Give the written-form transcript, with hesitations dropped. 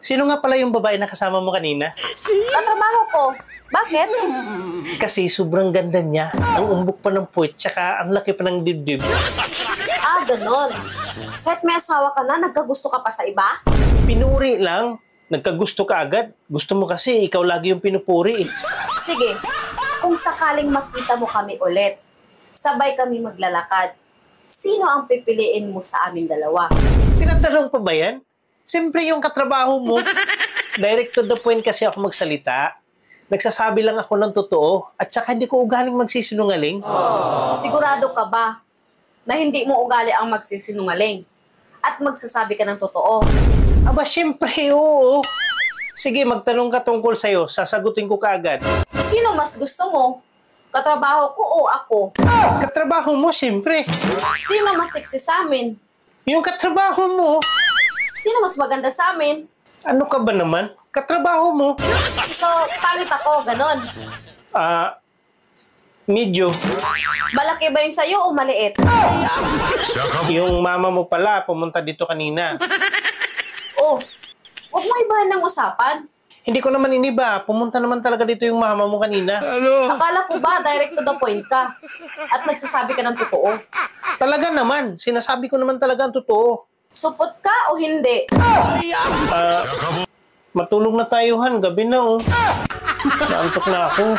Sino nga pala yung babae na kasama mo kanina? Katrabaho ko. Bakit? Kasi sobrang ganda niya. Ang umbok pa ng puwet, tsaka ang laki pa ng dibdib. Ah, ganon. Kahit may asawa ka na, nagkagusto ka pa sa iba? Pinuri lang. Nagkagusto ka agad. Gusto mo kasi ikaw lagi yung pinupuri. Sige, kung sakaling makita mo kami ulit, sabay kami maglalakad, sino ang pipiliin mo sa aming dalawa? Tinatanong pa ba yan? Siyempre yung katrabaho mo. Direct to the point kasi ako magsalita. Nagsasabi lang ako ng totoo at saka hindi ko ugaling magsisinungaling. Sigurado ka ba na hindi mo ugali ang magsisinungaling at magsasabi ka ng totoo? Aba, siyempre, oo. Sige, magtanong ka tungkol sa'yo. Sasagutin ko kaagad. Sino mas gusto mo? Katrabaho ko o ako? Katrabaho mo, siyempre. Sino mas seksi sa amin? Yung katrabaho mo. Sino mas maganda sa amin? Ano ka ba naman? Katrabaho mo. So, pangit ako, ganon. Medyo. Malaki ba yung sa'yo o maliit? Yung mama mo pala, pumunta dito kanina. Oh, huwag mo ibahan ng usapan. Hindi ko naman iniba. Pumunta naman talaga dito yung mama mo kanina. Akala ko ba direct to the point ka at nagsasabi ka ng totoo? Talaga naman. Sinasabi ko naman talaga ang totoo. Supot ka o hindi? Matulog na tayo, Han. Gabi na, oh. Naantok na ako.